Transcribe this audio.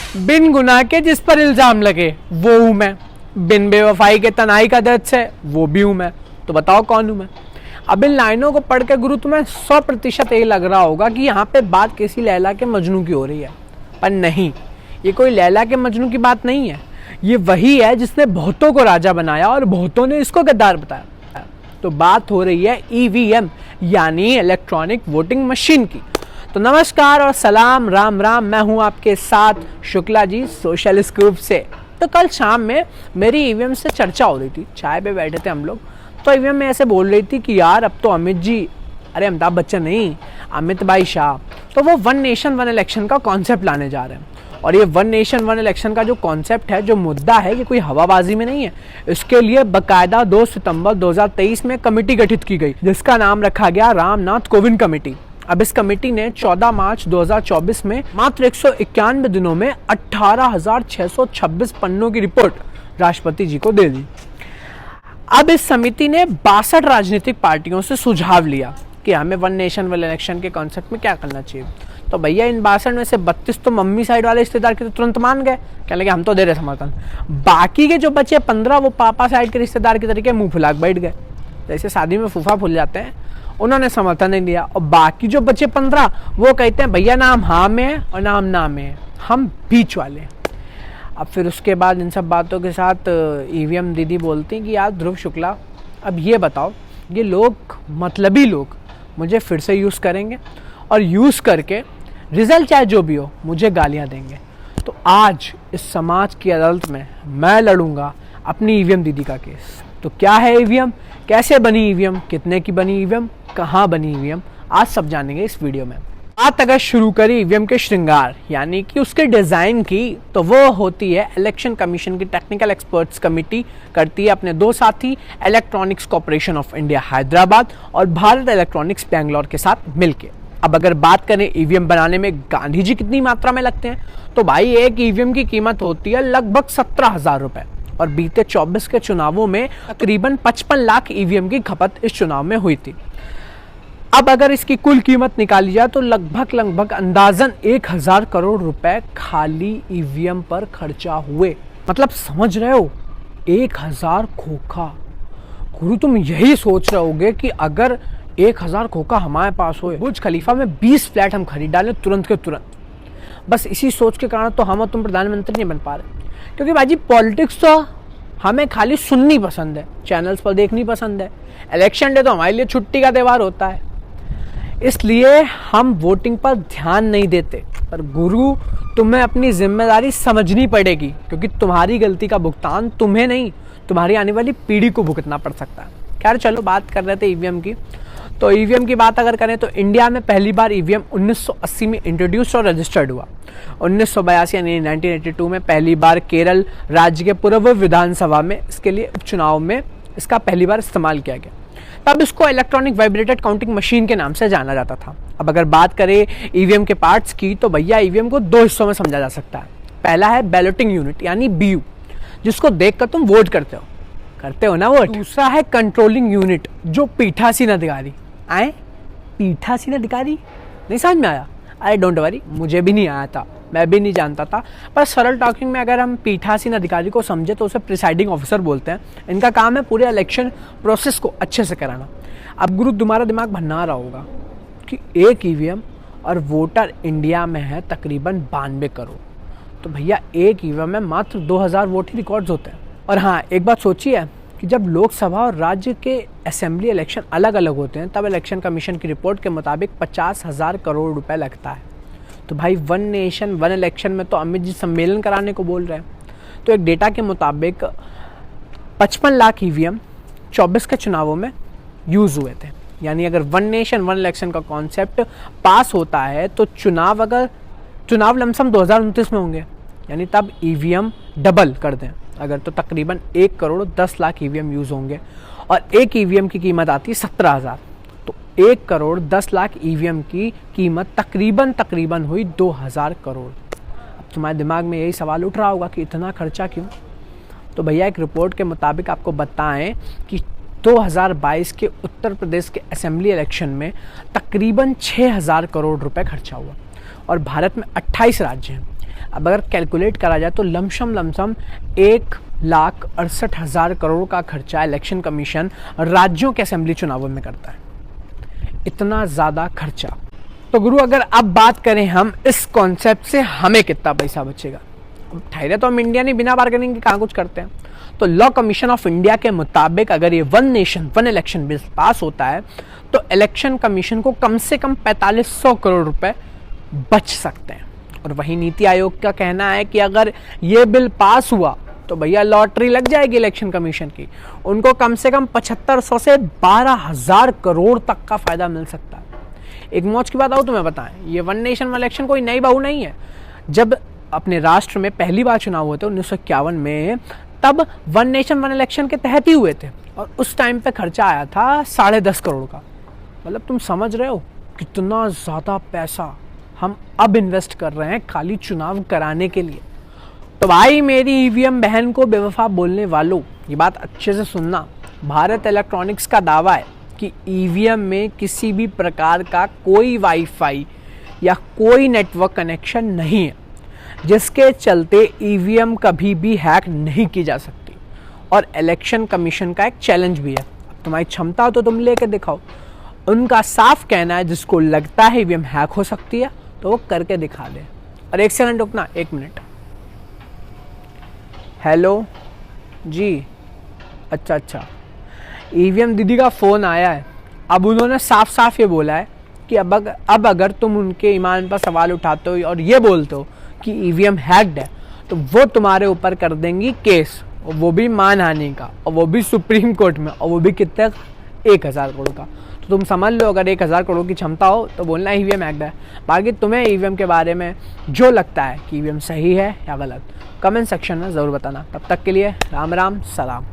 बिन गुनाह के जिस पर इल्जाम लगे वो हूं मैं, बिन बेवफाई के तनाई का दर्द से वो भी हूं मैं। तो बताओ कौन हूं मैं? अब इन लाइनों को पढ़ के गुरु तुम्हें 100% ये लग रहा होगा कि यहाँ पे बात किसी लैला के मजनू की हो रही है, पर नहीं, ये कोई लैला के मजनू की बात नहीं है। ये वही है जिसने बहुतों को राजा बनाया और बहुतों ने इसको गद्दार बताया। तो बात हो रही है ईवीएम यानी इलेक्ट्रॉनिक वोटिंग मशीन की। तो नमस्कार और सलाम, राम राम, मैं हूं आपके साथ शुक्ला जी सोशल स्कूप से। तो कल शाम में मेरी ईवीएम से चर्चा हो रही थी, चाय पे बैठे थे हम लोग, तो ईवीएम में ऐसे बोल रही थी कि यार अब तो अमित जी, अरे अमिताभ बच्चन नहीं, अमित भाई शाह, तो वो वन नेशन वन इलेक्शन का कॉन्सेप्ट लाने जा रहे हैं। और ये वन नेशन वन इलेक्शन का जो कॉन्सेप्ट है, जो मुद्दा है, ये कोई हवाबाजी में नहीं है। इसके लिए बकायदा 2 सितंबर 2023 में कमेटी गठित की गई, जिसका नाम रखा गया रामनाथ कोविंद कमेटी। अब इस कमेटी ने 14 मार्च 2024 में मात्र 191 दिनों में 18,626 पन्नों की रिपोर्ट राष्ट्रपति जी को दे दी। अब इस समिति ने 62 राजनीतिक पार्टियों से सुझाव लिया कि हमें वन नेशन वन इलेक्शन के कॉन्सेप्ट में क्या करना चाहिए। तो भैया इन 62 में से 32 तो मम्मी साइड वाले रिश्तेदार के तो तुरंत मान गए, कहने लगे हम तो दे रहे समर्थन। बाकी के जो बचे 15 वो पापा साइड के रिश्तेदार के तरीके मुंह फुला बैठ गए, जैसे शादी में फूफा फूल जाते हैं, उन्होंने समर्थन नहीं दिया। और बाकी जो बचे 15 वो कहते हैं भैया ना हम हाँ में है और ना हम ना में है, हम बीच वाले हैं। अब फिर उसके बाद इन सब बातों के साथ ईवीएम दीदी बोलती हैं कि यार ध्रुव शुक्ला, अब ये बताओ, ये लोग मतलबी लोग मुझे फिर से यूज़ करेंगे और यूज़ करके रिजल्ट चाहे जो भी हो मुझे गालियाँ देंगे। तो आज इस समाज की अदालत में मैं लड़ूंगा अपनी ईवीएम दीदी का केस। तो क्या है ईवीएम, कैसे बनी ईवीएम, कितने की बनी ईवीएम, कहाँ बनी ईवीएम, आज सब जानेंगे इस वीडियो में। बात अगर शुरू करें ईवीएम के श्रृंगार यानी कि उसके डिज़ाइन की, तो वो होती है इलेक्शन कमीशन की टेक्निकल एक्सपर्ट्स कमेटी, करती है अपने 2 साथी electronics corporation of India Hyderabad और भारत इलेक्ट्रॉनिक्स बेंगलोर के साथ मिलकर। अब अगर बात करें ईवीएम बनाने में गांधी जी कितनी मात्रा में लगते हैं, तो भाई एक ईवीएम की कीमत होती है लगभग 17,000 रुपए और बीते 24 के चुनावों में तकरीबन 55 लाख ईवीएम की खपत इस चुनाव में हुई थी। अब अगर इसकी कुल कीमत निकाली जाए तो लगभग अंदाजन 1,000 करोड़ रुपए खाली ईवीएम पर खर्चा हुए। मतलब समझ रहे हो, 1,000 खोखा। गुरु तुम यही सोच रहे होगे कि अगर 1,000 खोखा हमारे पास हो, बुर्ज खलीफा में 20 फ्लैट हम खरीद डालें तुरंत के तुरंत। बस इसी सोच के कारण तो हम और तुम प्रधानमंत्री नहीं बन पा रहे, क्योंकि भाई पॉलिटिक्स तो हमें खाली सुननी पसंद है, चैनल्स पर देखनी पसंद है। इलेक्शन डे तो हमारे लिए छुट्टी का त्यौहार होता है, इसलिए हम वोटिंग पर ध्यान नहीं देते। पर गुरु तुम्हें अपनी जिम्मेदारी समझनी पड़ेगी, क्योंकि तुम्हारी गलती का भुगतान तुम्हें नहीं, तुम्हारी आने वाली पीढ़ी को भुगतना पड़ सकता है। खैर चलो, बात कर रहे थे ईवीएम की। तो ईवीएम की बात अगर करें तो इंडिया में पहली बार ईवीएम 1980 में इंट्रोड्यूस और रजिस्टर्ड हुआ। 1982 यानी 1982 में पहली बार केरल राज्य के पूर्व विधानसभा में इसके लिए उपचुनाव में इसका पहली बार इस्तेमाल किया गया। तब इसको इलेक्ट्रॉनिक वाइब्रेटेड काउंटिंग मशीन के नाम से जाना जाता था। अब अगर बात करें ईवीएम के पार्ट्स की, तो भैया ईवीएम को 2 हिस्सों में समझा जा सकता है। पहला है बैलेटिंग यूनिट यानी बीयू, जिसको देखकर तुम वोट करते हो ना वोट। दूसरा है कंट्रोलिंग यूनिट, जो पीठासीन अधिकारी आए। पीठासीन अधिकारी नहीं समझ में आया? अरे डोंट वरी, मुझे भी नहीं आया था, मैं भी नहीं जानता था। पर सरल टॉकिंग में अगर हम पीठासीन अधिकारी को समझे तो उसे प्रिसाइडिंग ऑफिसर बोलते हैं। इनका काम है पूरे इलेक्शन प्रोसेस को अच्छे से कराना। अब गुरु तुम्हारा दिमाग भरना रहा होगा कि एक ईवीएम और वोटर इंडिया में है तकरीबन 92 करोड़। तो भैया एक ईवीएम में मात्र 2,000 वोट ही रिकॉर्ड्स होते हैं। और हाँ, एक बात सोचिए कि जब लोकसभा और राज्य के असेंबली इलेक्शन अलग अलग होते हैं, तब इलेक्शन कमीशन की रिपोर्ट के मुताबिक 50,000 करोड़ रुपए लगता है। तो भाई वन नेशन वन इलेक्शन में तो अमित जी सम्मेलन कराने को बोल रहे हैं। तो एक डेटा के मुताबिक 55 लाख ईवीएम 24 के चुनावों में यूज़ हुए थे। यानी अगर वन नेशन वन इलेक्शन का कॉन्सेप्ट पास होता है तो चुनाव लमसम 2029 में होंगे, यानी तब ईवीएम डबल कर दें अगर, तो तकरीबन 1 करोड़ 10 लाख ईवीएम यूज़ होंगे और एक ईवीएम की कीमत आती है 17,000। तो 1 करोड़ 10 लाख ईवीएम की कीमत तकरीबन हुई 2,000 करोड़। अब तुम्हारे दिमाग में यही सवाल उठ रहा होगा कि इतना खर्चा क्यों? तो भैया एक रिपोर्ट के मुताबिक आपको बताएं कि 2022 के उत्तर प्रदेश के असेंबली इलेक्शन में तकरीबन 6,000 करोड़ रुपए खर्चा हुआ और भारत में 28 राज्य हैं। अब अगर कैलकुलेट करा जाए तो लमसम 1,68,000 करोड़ का खर्चा इलेक्शन कमीशन राज्यों के असेंबली चुनावों में करता है। इतना ज़्यादा खर्चा। तो गुरु अगर अब बात करें हम इस कॉन्सेप्ट से हमें कितना पैसा बचेगा, ठहरे तो हम इंडिया नहीं, बिना बार्गेनिंग के कहाँ कुछ करते हैं। तो लॉ कमीशन ऑफ इंडिया के मुताबिक अगर ये one nation one election bill pass होता है तो इलेक्शन कमीशन को कम से कम 4500 करोड़ रुपए बच सकते हैं। और वही नीति आयोग का कहना है कि अगर ये बिल पास हुआ तो भैया लॉटरी लग जाएगी इलेक्शन कमीशन की, उनको कम से कम 7500 से 12,000 करोड़ तक का फायदा मिल सकता है। एक मौज की बात आओ तुम्हें बताएं, ये वन नेशन वन इलेक्शन कोई नई बहू नहीं है। जब अपने राष्ट्र में पहली बार चुनाव हुए थे 1951 में, तब वन नेशन वन इलेक्शन के तहत ही हुए थे और उस टाइम पे खर्चा आया था 10.5 करोड़ का। मतलब तुम समझ रहे हो कितना ज़्यादा पैसा हम अब इन्वेस्ट कर रहे हैं खाली चुनाव कराने के लिए। तो भाई मेरी ईवीएम बहन को बेवफा बोलने वालों, ये बात अच्छे से सुनना। भारत इलेक्ट्रॉनिक्स का दावा है कि ईवीएम में किसी भी प्रकार का कोई वाईफाई या कोई नेटवर्क कनेक्शन नहीं है, जिसके चलते ईवीएम कभी भी हैक नहीं की जा सकती। और इलेक्शन कमीशन का एक चैलेंज भी है, तुम्हारी क्षमता हो तो तुम लेके दिखाओ। उनका साफ कहना है जिसको लगता है ईवीएम हैक हो सकती है तो वो करके दिखा दे। और एक सेकंड रुकना, 1 मिनट। हेलो जी, अच्छा, ईवीएम दीदी का फ़ोन आया है। अब उन्होंने साफ साफ ये बोला है कि अब अगर तुम उनके ईमान पर सवाल उठाते हो और ये बोलते हो कि ईवीएम हैक्ड है तो वो तुम्हारे ऊपर कर देंगी केस, और वो भी मानहानि का, और वो भी सुप्रीम कोर्ट में, और वो भी कितने 1,000 करोड़ का। तो तुम समझ लो अगर 1,000 करोड़ की क्षमता हो तो बोलना ईवीएम हैक्ड है। बाकी तुम्हें ईवीएम के बारे में जो लगता है कि ईवीएम सही है या गलत, कमेंट सेक्शन में ज़रूर बताना। तब तक के लिए राम राम, सलाम।